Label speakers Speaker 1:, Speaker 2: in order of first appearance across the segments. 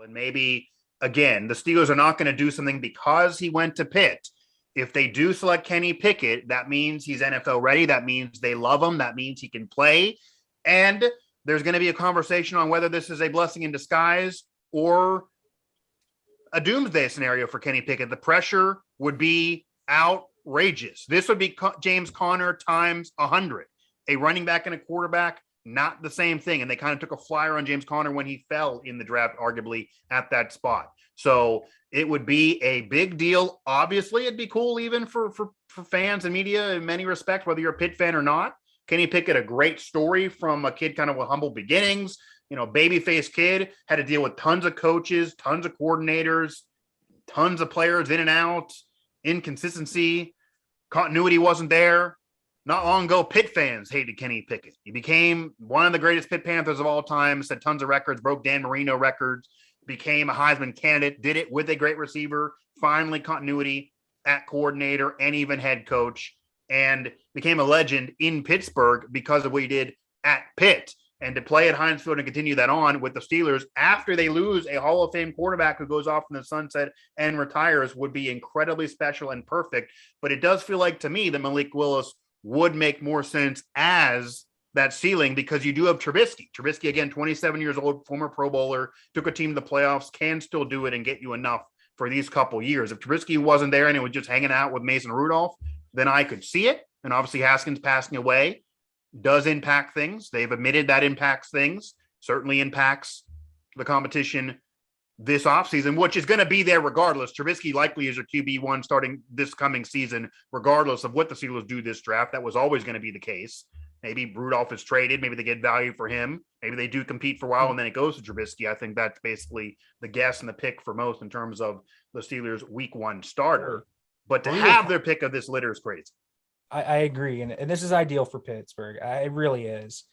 Speaker 1: And maybe, again, the Steelers are not going to do something because he went to Pitt. If they do select Kenny Pickett, that means he's NFL ready. That means they love him. That means he can play. And there's going to be a conversation on whether this is a blessing in disguise or a doomsday scenario for Kenny Pickett. The pressure would be outrageous. This would be James Conner times 100. A running back and a quarterback, not the same thing. And they kind of took a flyer on James Conner when he fell in the draft, arguably at that spot. So it would be a big deal. Obviously, it'd be cool even for fans and media in many respects, whether you're a Pitt fan or not. Kenny Pickett, a great story from a kid kind of with humble beginnings, baby-faced kid, had to deal with tons of coaches, tons of coordinators, tons of players in and out, inconsistency, continuity wasn't there. Not long ago, Pitt fans hated Kenny Pickett. He became one of the greatest Pitt Panthers of all time, set tons of records, broke Dan Marino records, became a Heisman candidate, did it with a great receiver, finally continuity at coordinator and even head coach, and became a legend in Pittsburgh because of what he did at Pitt. And to play at Heinz Field and continue that on with the Steelers after they lose a Hall of Fame quarterback who goes off in the sunset and retires would be incredibly special and perfect. But it does feel like to me that Malik Willis would make more sense as that ceiling because you do have Trubisky. Trubisky, again, 27 years old, former Pro Bowler, took a team to the playoffs, can still do it and get you enough for these couple years. If Trubisky wasn't there and it was just hanging out with Mason Rudolph, then I could see it. And obviously Haskins passing away does impact things. They've admitted that impacts things, certainly impacts the competition this offseason, which is going to be there regardless. Trubisky likely is your QB1 starting this coming season, regardless of what the Steelers do this draft. That was always going to be the case. Maybe Rudolph is traded. Maybe they get value for him. Maybe they do compete for a while and then it goes to Trubisky. I think that's basically the guess and the pick for most in terms of the Steelers' week 1 starter. But to have their pick of this litter is crazy.
Speaker 2: I agree. And this is ideal for Pittsburgh. It really is.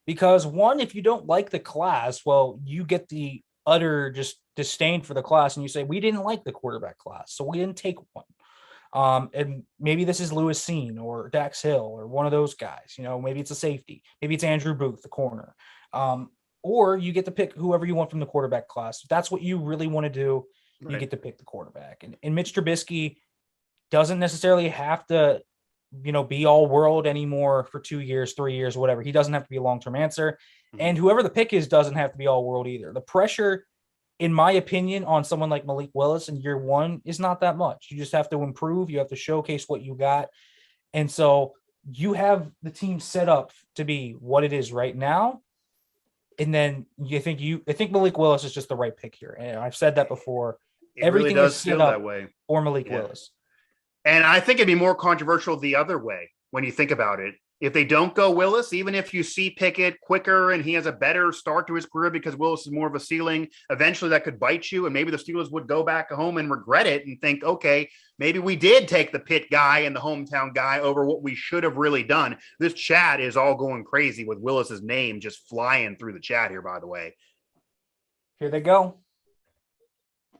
Speaker 2: Because one, if you don't like the class, well, you get the utter just disdain for the class and you say, we didn't like the quarterback class, so we didn't take one. And maybe this is Lewis Seen or Dax Hill or one of those guys. Maybe it's a safety. Maybe it's Andrew Booth, the corner. Or you get to pick whoever you want from the quarterback class. If that's what you really want to do, right, you get to pick the quarterback. And Mitch Trubisky doesn't necessarily have to be all world anymore for 2 years, 3 years, whatever. He doesn't have to be a long-term answer. Mm-hmm. And whoever the pick is doesn't have to be all world either. The pressure, in my opinion, on someone like Malik Willis in year 1 is not that much. You just have to improve. You have to showcase what you got. And so you have the team set up to be what it is right now. And then I think Malik Willis is just the right pick here. And I've said that before.
Speaker 1: Everything really does feel that way
Speaker 2: for Malik Willis.
Speaker 1: And I think it'd be more controversial the other way when you think about it. If they don't go Willis, even if you see Pickett quicker and he has a better start to his career because Willis is more of a ceiling, eventually that could bite you. And maybe the Steelers would go back home and regret it and think, okay, maybe we did take the Pitt guy and the hometown guy over what we should have really done. This chat is all going crazy with Willis's name just flying through the chat here, by the way.
Speaker 2: Here they go.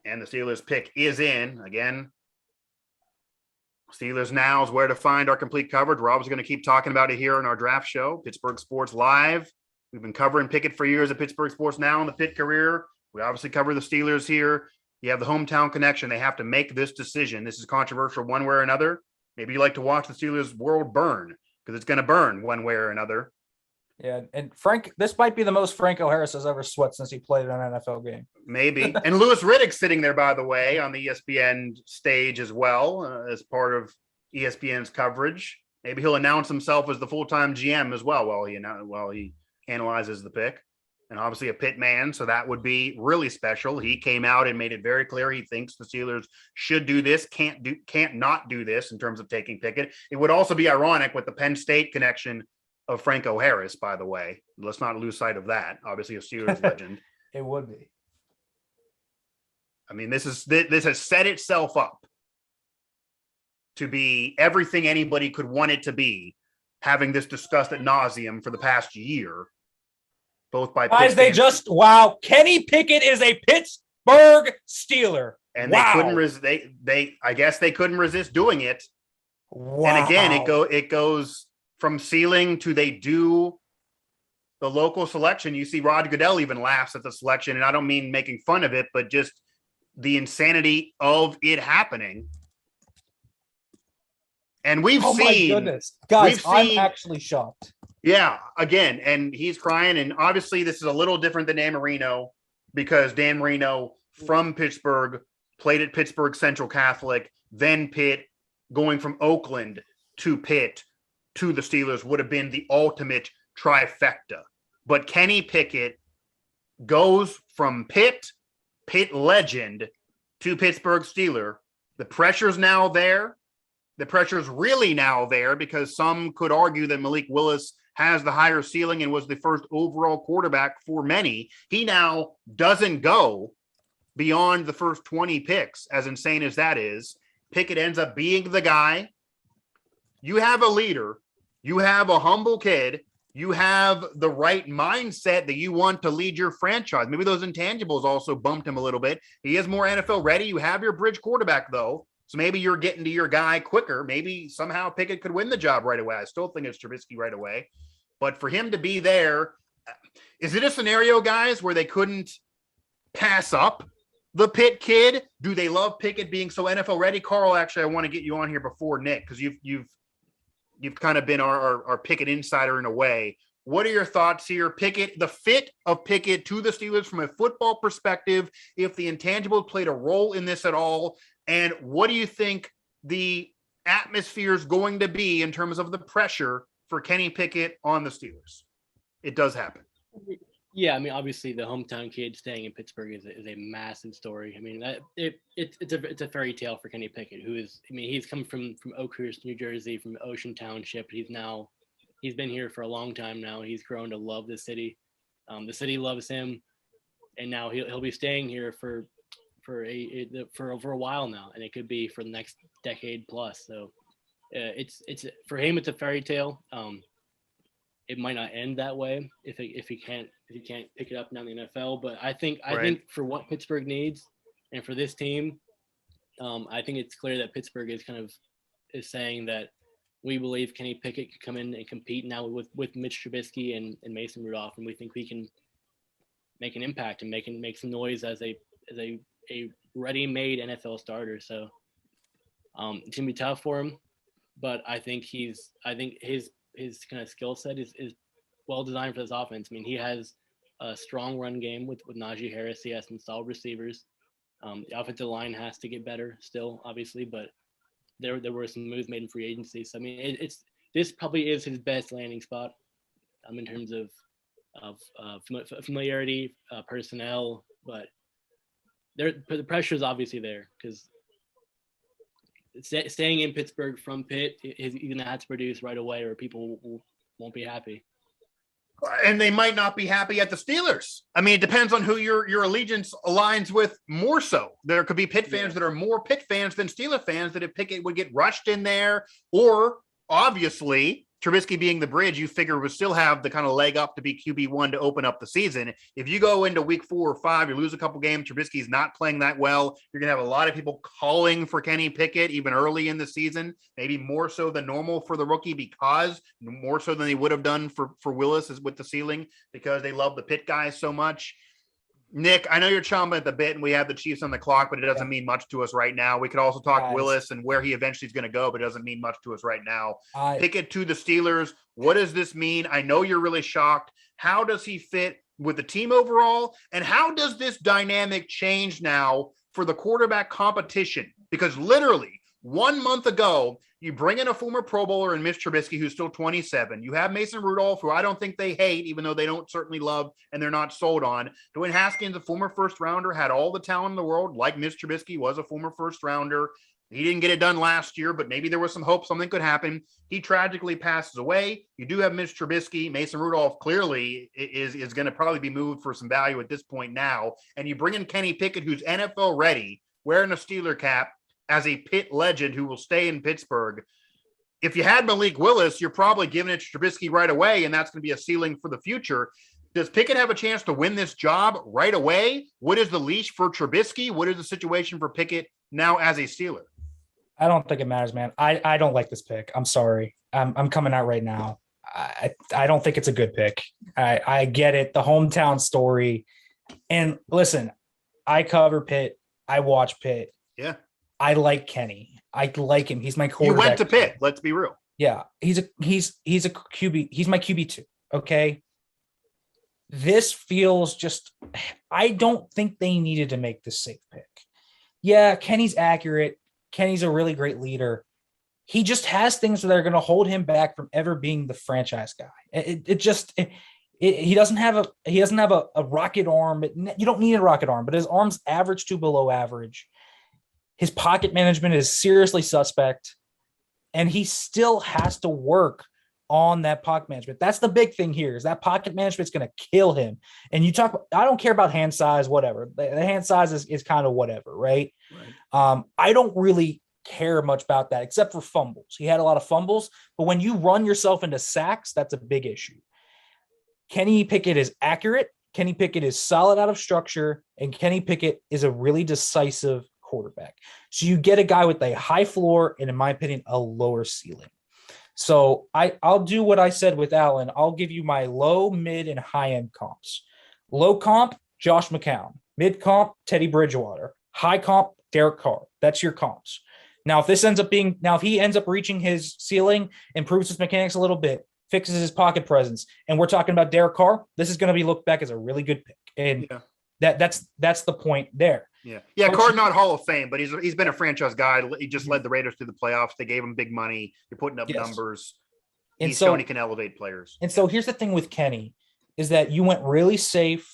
Speaker 1: And the Steelers pick is in again. Steelers Now is where to find our complete coverage. We're always going to keep talking about it here in our draft show, Pittsburgh Sports Live. We've been covering Pickett for years at Pittsburgh Sports Now in the Pitt career. We obviously cover the Steelers here. You have the hometown connection. They have to make this decision. This is controversial one way or another. Maybe you like to watch the Steelers world burn because it's going to burn one way or another.
Speaker 2: Yeah, and Frank, this might be the most Franco Harris has ever sweat since he played an NFL game.
Speaker 1: Maybe. And Louis Riddick's sitting there, by the way, on the ESPN stage as well, as part of ESPN's coverage. Maybe he'll announce himself as the full-time GM as well while he analyzes the pick. And obviously a Pitt man, so that would be really special. He came out and made it very clear he thinks the Steelers should do this, can't not do this in terms of taking Pickett. It would also be ironic with the Penn State connection of Franco Harris, by the way. Let's not lose sight of that. Obviously a Steelers legend.
Speaker 2: It would be.
Speaker 1: I mean, this has set itself up to be everything anybody could want it to be, having this discussed ad nauseum for the past year, both by
Speaker 2: guys. Kenny Pickett is a Pittsburgh Steeler,
Speaker 1: and they couldn't resist. I guess they couldn't resist doing it. Wow. And again, it goes from ceiling to they do the local selection. You see Rod Goodell even laughs at the selection, and I don't mean making fun of it, but just the insanity of it happening. And we've seen,
Speaker 2: my goodness, guys, I'm actually shocked.
Speaker 1: Yeah, again, and he's crying. And obviously, this is a little different than Dan Marino because Dan Marino from Pittsburgh played at Pittsburgh Central Catholic, then Pitt, going from Oakland to Pitt to the Steelers would have been the ultimate trifecta. But Kenny Pickett goes from Pitt legend, to Pittsburgh Steeler. The pressure's now there. The pressure's really now there because some could argue that Malik Willis has the higher ceiling and was the first overall quarterback for many. He now doesn't go beyond the first 20 picks, as insane as that is. Pickett ends up being the guy. You have a leader. You have a humble kid. You have the right mindset that you want to lead your franchise. Maybe those intangibles also bumped him a little bit. He is more NFL ready. You have your bridge quarterback, though. So maybe you're getting to your guy quicker. Maybe somehow Pickett could win the job right away. I still think it's Trubisky right away. But for him to be there, is it a scenario, guys, where they couldn't pass up the Pitt kid? Do they love Pickett being so NFL ready? Carl, actually, I want to get you on here before Nick because you've kind of been our Pickett insider in a way. What are your thoughts here? Pickett, the fit of Pickett to the Steelers from a football perspective, if the intangibles played a role in this at all, and what do you think the atmosphere is going to be in terms of the pressure for Kenny Pickett on the Steelers? It does happen.
Speaker 3: Yeah, I mean, obviously the hometown kid staying in Pittsburgh is a massive story. I mean, it's a fairy tale for Kenny Pickett, who is, I mean, he's come from Oakhurst, New Jersey, from Ocean Township. He's been here for a long time now. He's grown to love the city. The city loves him, and now he'll be staying here for a while now, and it could be for the next decade plus. So it's for him, it's a fairy tale. It might not end that way if he can't pick it up now in the NFL. But I think for what Pittsburgh needs and for this team, I think it's clear that Pittsburgh is saying that we believe Kenny Pickett could come in and compete now with Mitch Trubisky and Mason Rudolph, and we think we can make an impact and make some noise as a ready-made NFL starter. So it's gonna be tough for him, but I think his kind of skill set is well designed for this offense. I mean, he has a strong run game with Najee Harris. He has some solid receivers. The offensive line has to get better still, obviously, but there were some moves made in free agency. So I mean, this probably is his best landing spot in terms of familiarity, personnel, but the pressure is obviously there because staying in Pittsburgh from Pitt, he's going to have to produce right away or people won't be happy.
Speaker 1: And they might not be happy at the Steelers. I mean, it depends on who your allegiance aligns with more so. There could be Pitt fans that are more Pitt fans than Steeler fans that if Pickett would get rushed in there, or obviously Trubisky being the bridge, you figure would still have the kind of leg up to be QB1 to open up the season. If you go into week 4 or 5, you lose a couple games, Trubisky's not playing that well, you're going to have a lot of people calling for Kenny Pickett even early in the season, maybe more so than normal for the rookie because more so than they would have done for Willis is with the ceiling because they love the Pitt guys so much. Nick, I know you're chomping at the bit and we have the Chiefs on the clock, but it doesn't mean much to us right now. We could also talk Willis and where he eventually is going to go, but it doesn't mean much to us right now. Pickett to the Steelers. What does this mean? I know you're really shocked. How does he fit with the team overall? And how does this dynamic change now for the quarterback competition? Because literally 1 month ago, you bring in a former Pro Bowler in Mitch Trubisky, who's still 27. You have Mason Rudolph, who I don't think they hate, even though they don't certainly love and they're not sold on. Dwayne Haskins, a former first rounder, had all the talent in the world, like Mitch Trubisky was a former first rounder. He didn't get it done last year, but maybe there was some hope something could happen. He tragically passes away. You do have Mitch Trubisky. Mason Rudolph clearly is going to probably be moved for some value at this point now. And you bring in Kenny Pickett, who's NFL ready, wearing a Steeler cap, as a Pitt legend who will stay in Pittsburgh. If you had Malik Willis, you're probably giving it to Trubisky right away, and that's going to be a ceiling for the future. Does Pickett have a chance to win this job right away? What is the leash for Trubisky? What is the situation for Pickett now as a Steeler?
Speaker 2: I don't think it matters, man. I don't like this pick. I'm sorry. I'm coming out right now. I don't think it's a good pick. I get it. The hometown story. And listen, I cover Pitt. I watch Pitt.
Speaker 1: Yeah.
Speaker 2: I like Kenny. I like him. He's my
Speaker 1: You
Speaker 2: quarterback.
Speaker 1: went to Pitt. Let's be real.
Speaker 2: Yeah. He's a QB. He's my QB2. Okay. This feels just, I don't think they needed to make this safe pick. Yeah, Kenny's accurate. Kenny's a really great leader. He just has things that are going to hold him back from ever being the franchise guy. He doesn't have a rocket arm. You don't need a rocket arm, but his arm's average to below average. His pocket management is seriously suspect, and he still has to work on that pocket management. That's the big thing here, is that pocket management is going to kill him. And I don't care about hand size, whatever. The hand size is kind of whatever, right? I don't really care much about that except for fumbles. He had a lot of fumbles, but when you run yourself into sacks, that's a big issue. Kenny Pickett is accurate. Kenny Pickett is solid out of structure, and Kenny Pickett is a really decisive quarterback. So you get a guy with a high floor and, in my opinion, a lower ceiling. So I'll do what I said with Allen. I'll give you my low, mid, and high-end comps. Low comp, Josh McCown. Mid comp, Teddy Bridgewater. High comp, Derek Carr. That's your comps. Now, if he ends up reaching his ceiling, improves his mechanics a little bit, fixes his pocket presence, and we're talking about Derek Carr, this is going to be looked back as a really good pick. And that's the point there.
Speaker 1: Yeah. Carr not Hall of Fame, but he's been a franchise guy. He just led the Raiders to the playoffs. They gave him big money. You're putting up numbers. And he's shown he can elevate players.
Speaker 2: And so here's the thing with Kenny, is that you went really safe,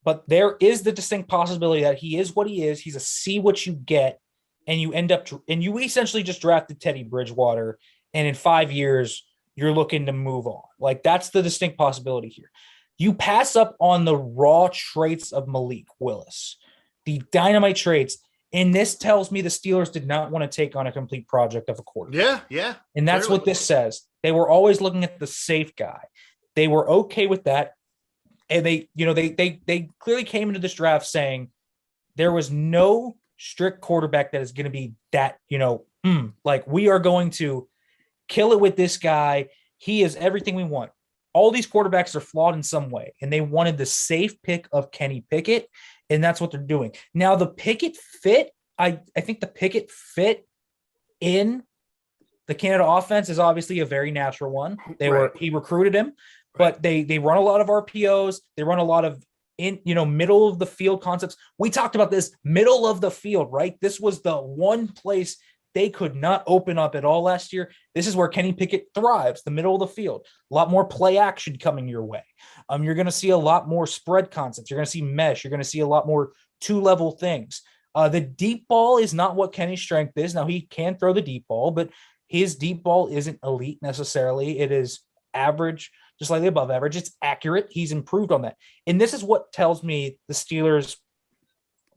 Speaker 2: but there is the distinct possibility that he is what he is. He's a see what you get, and you essentially just drafted Teddy Bridgewater, and in 5 years you're looking to move on. Like, that's the distinct possibility here. You pass up on the raw traits of Malik Willis, the dynamite traits. And this tells me the Steelers did not want to take on a complete project of a quarterback.
Speaker 1: Yeah.
Speaker 2: And that's what this says. They were always looking at the safe guy. They were okay with that. And they clearly came into this draft saying there was no strict quarterback that is going to be that, like, we are going to kill it with this guy. He is everything we want. All these quarterbacks are flawed in some way, and they wanted the safe pick of Kenny Pickett, and that's what they're doing. Now, the Pickett fit, I think the Pickett fit in the Canada offense is obviously a very natural one. He recruited him, but they run a lot of RPOs. They run a lot of middle of the field concepts. We talked about this middle of the field, right? This was the one place they could not open up at all last year. This is where Kenny Pickett thrives, the middle of the field. A lot more play action coming your way. You're going to see a lot more spread concepts. You're going to see mesh. You're going to see a lot more two-level things. The deep ball is not what Kenny's strength is. Now, he can throw the deep ball, but his deep ball isn't elite necessarily. It is average, just slightly above average. It's accurate. He's improved on that. And this is what tells me the Steelers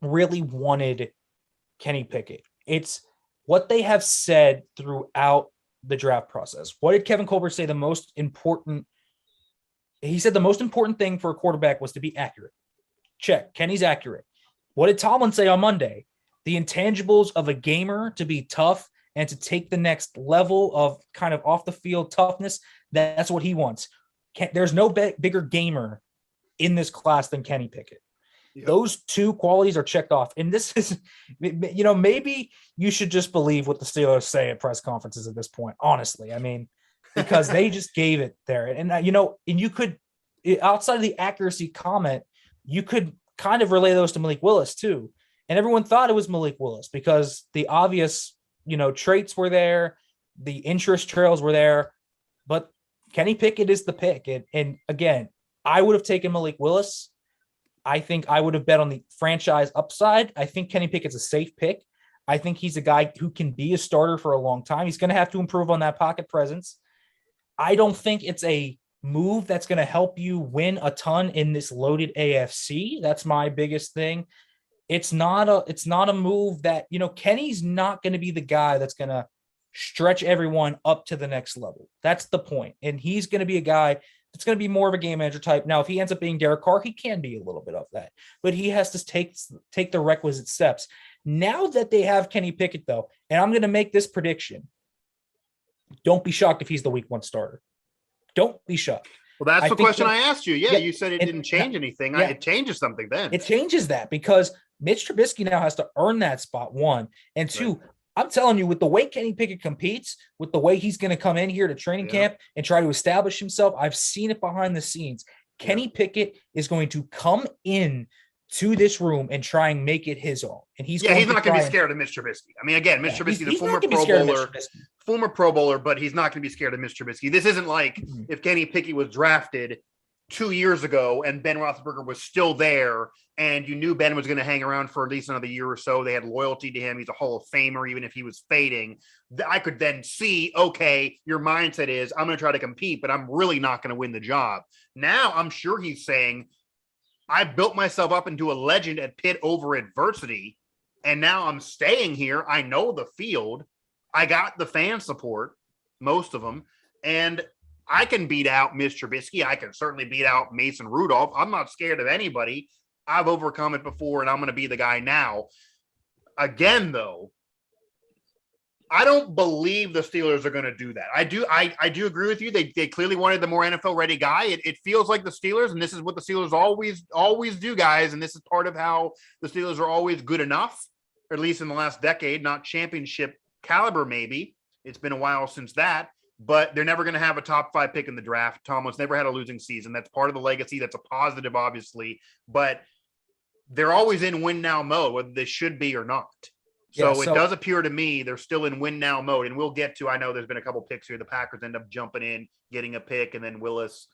Speaker 2: really wanted Kenny Pickett. It's what they have said throughout the draft process. What did Kevin Colbert say the most important? He said the most important thing for a quarterback was to be accurate. Check. Kenny's accurate. What did Tomlin say on Monday? The intangibles of a gamer to be tough and to take the next level of kind of off the field toughness. That's what he wants. There's no bigger gamer in this class than Kenny Pickett. Yep. Those two qualities are checked off. And this is, maybe you should just believe what the Steelers say at press conferences at this point, honestly. I mean, because they just gave it there. And, and you could, outside of the accuracy comment, you could kind of relay those to Malik Willis too. And everyone thought it was Malik Willis because the obvious, traits were there. The interest trails were there. But Kenny Pickett is the pick. And again, I would have taken Malik Willis. I think I would have bet on the franchise upside. I think Kenny Pickett's a safe pick. I think he's a guy who can be a starter for a long time. He's going to have to improve on that pocket presence. I don't think it's a move that's going to help you win a ton in this loaded AFC. That's my biggest thing. It's not a move that, Kenny's not going to be the guy that's going to stretch everyone up to the next level. That's the point. And he's going to be a guy it's going to be more of a game manager type. Now, if he ends up being Derek Carr, he can be a little bit of that, but he has to take the requisite steps. Now that they have Kenny Pickett, though, and I'm going to make this prediction. Don't be shocked if he's the week one starter. Don't be shocked.
Speaker 1: Well, that's the question I asked you. Yeah, you said it
Speaker 2: and-
Speaker 1: didn't change anything.
Speaker 2: yeah.
Speaker 1: It changes something then.
Speaker 2: It changes that because Mitch Trubisky now has to earn that spot, one. And two,
Speaker 1: Right.
Speaker 2: I'm telling you, with the way Kenny Pickett competes, with the way he's going to come in here to training camp and try to establish himself, I've seen it behind the scenes. Kenny Pickett is going to come in to this room and try and make it his own. And he's
Speaker 1: not going to be scared of Mitch Trubisky. I mean, again, Mitch Trubisky, the former Pro Bowler, but he's not going to be scared of Mitch Trubisky. This isn't like if Kenny Pickett was drafted 2 years ago and Ben Roethlisberger was still there and you knew Ben was going to hang around for at least another year or so. They had loyalty to him. He's a Hall of Famer, even if he was fading. I could then see, okay, your mindset is I'm going to try to compete, but I'm really not going to win the job. Now I'm sure he's saying, I built myself up into a legend at Pitt over adversity, and now I'm staying here. I know the field. I got the fan support, most of them, and I can beat out Mitch Trubisky. I can certainly beat out Mason Rudolph. I'm not scared of anybody. I've overcome it before, and I'm going to be the guy now. Again, though, I don't believe the Steelers are going to do that. I do agree with you. They clearly wanted the more NFL ready guy. It feels like the Steelers, and this is what the Steelers always do, guys. And this is part of how the Steelers are always good enough, or at least in the last decade, not championship caliber. Maybe it's been a while since that, but they're never going to have a top 5 pick in the draft. Tomlin's never had a losing season. That's part of the legacy. That's a positive, obviously, but they're always in win now mode, whether they should be or not. So it does appear to me they're still in win now mode, and we'll get to, I know there's been a couple picks here. The Packers end up jumping in, getting a pick, and then Willis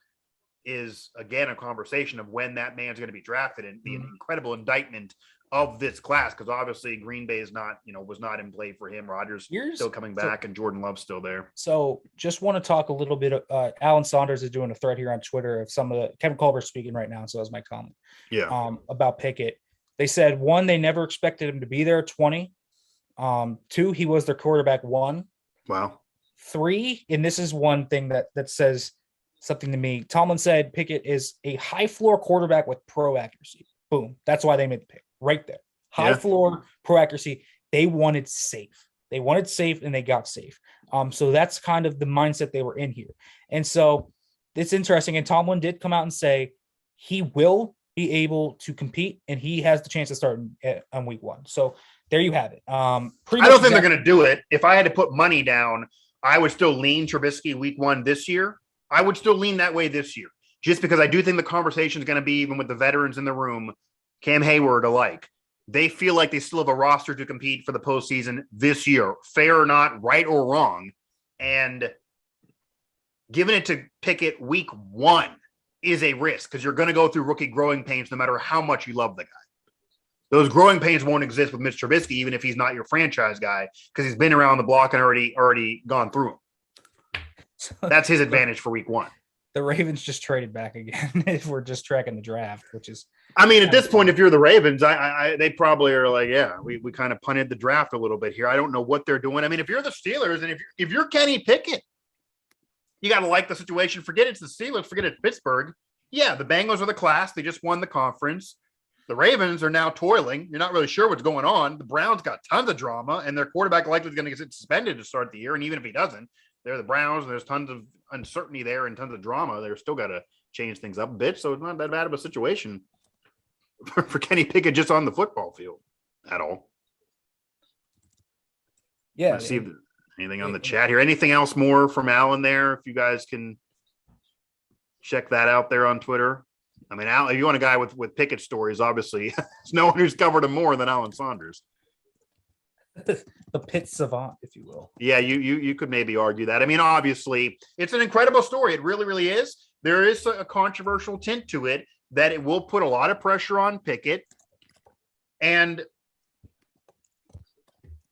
Speaker 1: is, again, a conversation of when that man's going to be drafted and the incredible indictment of this class, because obviously Green Bay is not, was not in play for him. Rodgers still coming back, and Jordan Love's still there.
Speaker 2: So just want to talk a little bit. Alan Saunders is doing a thread here on Twitter of some of the Kevin Culver's speaking right now, so that's my comment.
Speaker 1: Yeah.
Speaker 2: About Pickett. They said, 1, they never expected him to be there at 20. 2, he was their quarterback 1.
Speaker 1: Wow.
Speaker 2: 3, and this is one thing that says something to me. Tomlin said Pickett is a high floor quarterback with pro accuracy. Boom. That's why they made the pick right there. High floor, pro accuracy. They wanted safe. And they got safe. So that's kind of the mindset they were in here. And so it's interesting. And Tomlin did come out and say he will be able to compete, and he has the chance to start on week 1. So there you have it. I
Speaker 1: don't think they're going to do it. If I had to put money down, I would still lean Trubisky week 1 this year. I would still lean that way this year, just because I do think the conversation is going to be, even with the veterans in the room, Cam Hayward alike, they feel like they still have a roster to compete for the postseason this year, fair or not, right or wrong. And giving it to Pickett week 1 is a risk, because you're going to go through rookie growing pains no matter how much you love the guy. Those growing pains won't exist with Mitch Trubisky, even if he's not your franchise guy, because he's been around the block and already gone through them. That's his advantage for week 1.
Speaker 2: The Ravens just traded back again if we're just tracking the draft, which is,
Speaker 1: I mean, at this point, if you're the Ravens, they probably are like, yeah, we kind of punted the draft a little bit here. I don't know what they're doing. I mean, if you're the Steelers and if you're Kenny Pickett, you got to like the situation. Forget it's the Steelers, forget it's Pittsburgh. Yeah, the Bengals are the class. They just won the conference. The Ravens are now toiling. You're not really sure what's going on. The Browns got tons of drama, and their quarterback likely is going to get suspended to start the year. And even if he doesn't, they're the Browns, and there's tons of uncertainty there and tons of drama. They're still got to change things up a bit. So it's not that bad of a situation for Kenny Pickett just on the football field at all.
Speaker 2: Yeah.
Speaker 1: Let's see if anything on the chat here. Anything else more from Alan there? If you guys can check that out there on Twitter. I mean, Alan, if you want a guy with Pickett stories, obviously there's no one who's covered him more than Alan Saunders.
Speaker 2: The Pitt savant, if you will.
Speaker 1: Yeah, you could maybe argue that. I mean, obviously, it's an incredible story. It really, really is. There is a controversial tint to it that it will put a lot of pressure on Pickett. And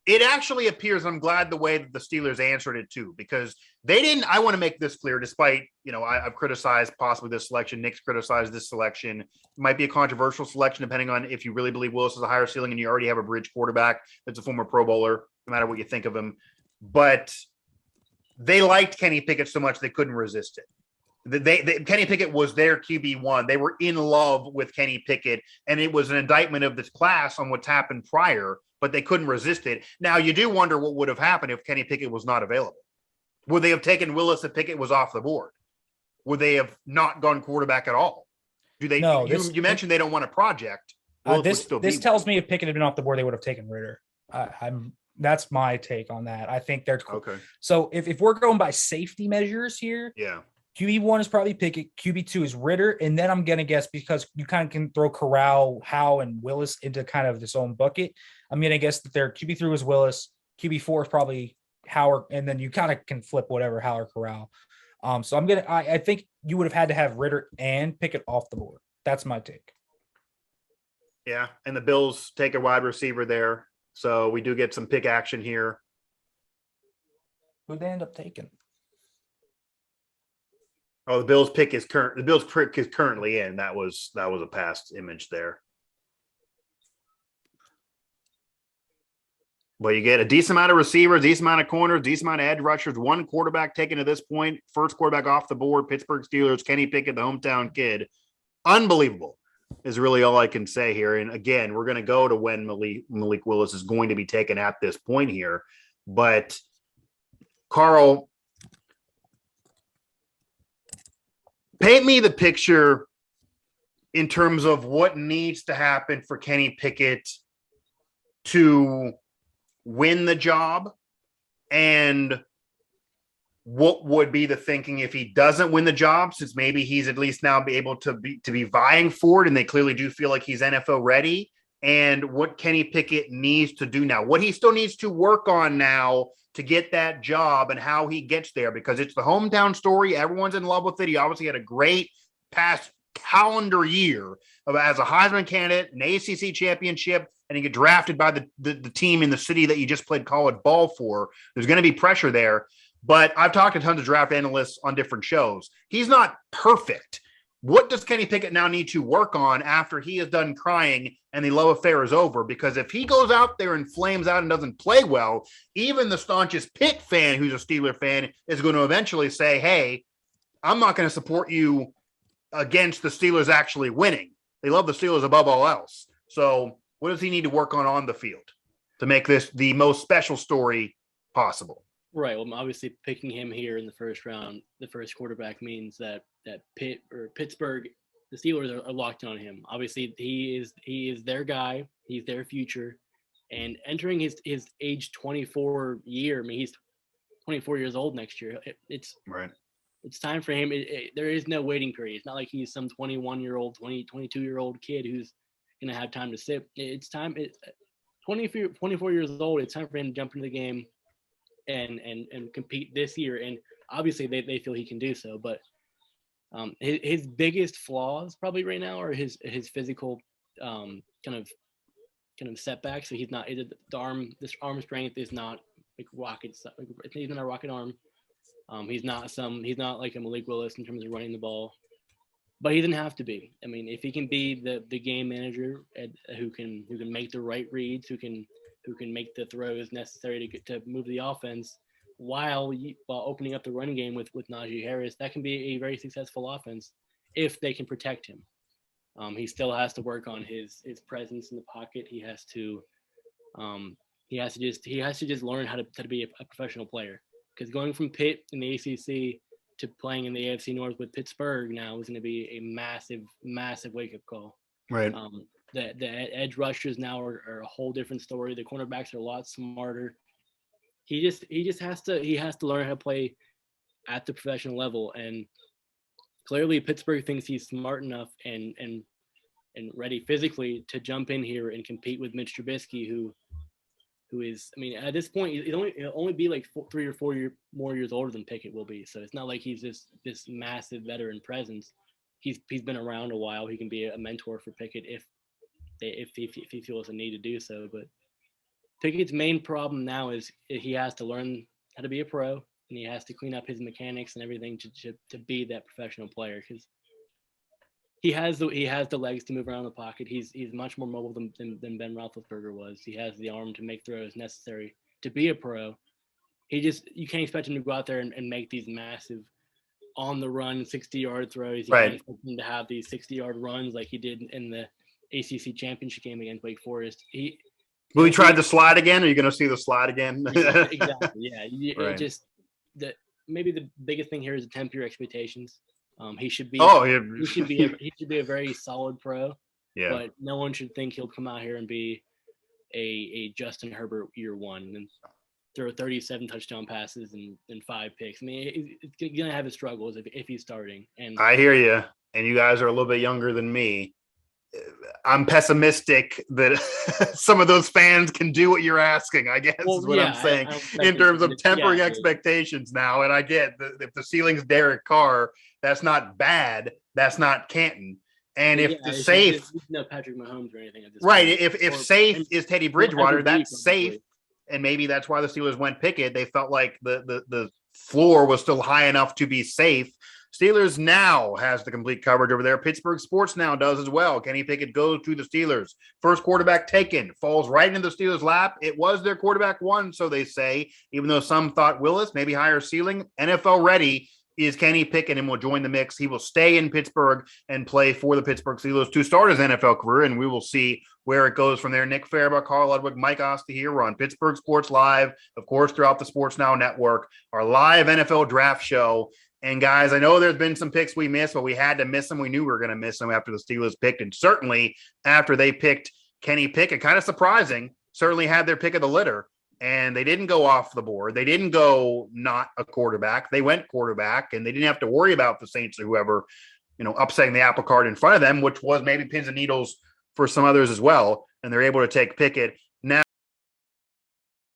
Speaker 1: it actually appears, I'm glad the way that the Steelers answered it too, because they didn't, I want to make this clear, despite, I've criticized possibly this selection. Nick's criticized this selection. It might be a controversial selection, depending on if you really believe Willis is a higher ceiling and you already have a bridge quarterback that's a former Pro Bowler, no matter what you think of him. But they liked Kenny Pickett so much they couldn't resist it. Kenny Pickett was their QB1. They were in love with Kenny Pickett, and it was an indictment of this class on what's happened prior, but they couldn't resist it. Now, you do wonder what would have happened if Kenny Pickett was not available. Would they have taken Willis if Pickett was off the board? would they have not gone quarterback at all? Do they?
Speaker 2: No,
Speaker 1: You mentioned they don't want a project.
Speaker 2: This tells me if Pickett had been off the board, they would have taken Ritter. That's my take on that. I think they're
Speaker 1: okay.
Speaker 2: So if we're going by safety measures here,
Speaker 1: yeah,
Speaker 2: QB1 is probably Pickett, QB2 is Ritter, and then I'm gonna guess because you kind of can throw Corral, Howe, and Willis into kind of this own bucket. I'm gonna guess that their QB3 is Willis, QB4 is probably Howard, and then you kind of can flip whatever Howe or Corral. So I think you would have had to have Ritter and Pickett off the board. That's my take.
Speaker 1: Yeah, and the Bills take a wide receiver there, so we do get some pick action here.
Speaker 2: Who'd they end up taking?
Speaker 1: Oh, the Bills pick is currently in. That was a past image there. But you get a decent amount of receivers, decent amount of corners, decent amount of edge rushers, one quarterback taken to this point, first quarterback off the board, Pittsburgh Steelers, Kenny Pickett, the hometown kid. Unbelievable is really all I can say here. And again, we're going to go to when Malik Willis is going to be taken at this point here. But Karl, paint me the picture in terms of what needs to happen for Kenny Pickett to win the job, and what would be the thinking if he doesn't win the job, since maybe he's at least now be able to be vying for it, and they clearly do feel like he's NFL ready, and what Kenny Pickett needs to do now, what he still needs to work on now to get that job, and how he gets there, because it's the hometown story. Everyone's in love with it. He obviously had a great past calendar year as a Heisman candidate, an ACC championship, and he get drafted by the team in the city that you just played college ball for. There's going to be pressure there. But I've talked to tons of draft analysts on different shows. He's not perfect. What does Kenny Pickett now need to work on after he is done crying and the love affair is over? Because if he goes out there and flames out and doesn't play well, even the staunchest Pitt fan who's a Steeler fan is going to eventually say, hey, I'm not going to support you against the Steelers actually winning. They love the Steelers above all else. So what does he need to work on the field to make this the most special story possible?
Speaker 3: Right. Well, obviously picking him here in the first round, the first quarterback, means that Pittsburgh, the Steelers are locked on him. Obviously, he is their guy. He's their future. And entering his age 24 year, I mean, he's 24 years old next year. It's right. It's time for him. There is no waiting period. It's not like he's some 21-year-old, 22-year-old kid who's going to have time to sit. It's time. 24 years old, it's time for him to jump into the game and compete this year. And obviously they feel he can do so, but his biggest flaws probably right now are his physical kind of setbacks. So he's not, this arm strength is not like rocket. He's not a rocket arm. He's not like a Malik Willis in terms of running the ball, but he doesn't have to be. I mean, if he can be the game manager who can make the right reads, who can make the throws necessary to move the offense while opening up the running game with Najee Harris, that can be a very successful offense if they can protect him. He still has to work on his presence in the pocket. He has to just learn how to be a professional player. Because going from Pitt in the ACC to playing in the AFC North with Pittsburgh now is going to be a massive, massive wake-up call.
Speaker 1: Right.
Speaker 3: The edge rushers now are a whole different story. The cornerbacks are a lot smarter. He just has to learn how to play at the professional level. And clearly Pittsburgh thinks he's smart enough and ready physically to jump in here and compete with Mitch Trubisky, who is, I mean, at this point, he'll only be like 3 or 4 more years older than Pickett will be. So it's not like he's this massive veteran presence. He's been around a while. He can be a mentor for Pickett if he feels a need to do so. But Pickett's main problem now is he has to learn how to be a pro, and he has to clean up his mechanics and everything to be that professional player, because he has the legs to move around the pocket. He's much more mobile than Ben Roethlisberger was. He has the arm to make throws necessary to be a pro. You can't expect him to go out there and make these massive on the run 60-yard throws. You can't expect him to have these 60-yard runs like he did in the ACC championship game against Wake Forest.
Speaker 1: Will he try the slide again? Are you going to see the slide again?
Speaker 3: Exactly. Yeah.
Speaker 1: Right.
Speaker 3: Maybe the biggest thing here is to temper your expectations. He should be.
Speaker 1: Oh,
Speaker 3: he should be. He should be a very solid pro.
Speaker 1: yeah.
Speaker 3: But no one should think he'll come out here and be a Justin Herbert year one and throw 37 touchdown passes and 5 picks. I mean, he's gonna have his struggles if he's starting. And
Speaker 1: I hear you. And you guys are a little bit younger than me. I'm pessimistic that some of those fans can do what you're asking, I guess, is what I'm saying, in terms of tempering expectations now. And I get if the ceiling's Derek Carr, that's not bad. That's not Canton. And if the safe,
Speaker 3: no Patrick Mahomes or anything. At this
Speaker 1: right?
Speaker 3: point.
Speaker 1: If safe is Teddy Bridgewater, that's safe. And maybe that's why the Steelers went Pickett. They felt like the floor was still high enough to be safe. Steelers now has the complete coverage over there. Pittsburgh Sports now does as well. Kenny Pickett goes to the Steelers. First quarterback taken, falls right into the Steelers' lap. It was their quarterback one, so they say, even though some thought Willis, maybe higher ceiling. NFL ready is Kenny Pickett and will join the mix. He will stay in Pittsburgh and play for the Pittsburgh Steelers to start his NFL career, and we will see where it goes from there. Nick Farabaugh, Karl Ludwig, Mike Asti here. We're on Pittsburgh Sports Live, of course, throughout the Sports Now Network, our live NFL draft show. And guys, I know there's been some picks we missed, but we had to miss them. We knew we were going to miss them after the Steelers picked, and certainly after they picked Kenny Pickett. Kind of surprising. Certainly had their pick of the litter, and they didn't go off the board. They didn't go not a quarterback. They went quarterback, and they didn't have to worry about the Saints or whoever, upsetting the apple cart in front of them, which was maybe pins and needles for some others as well. And they're able to take Pickett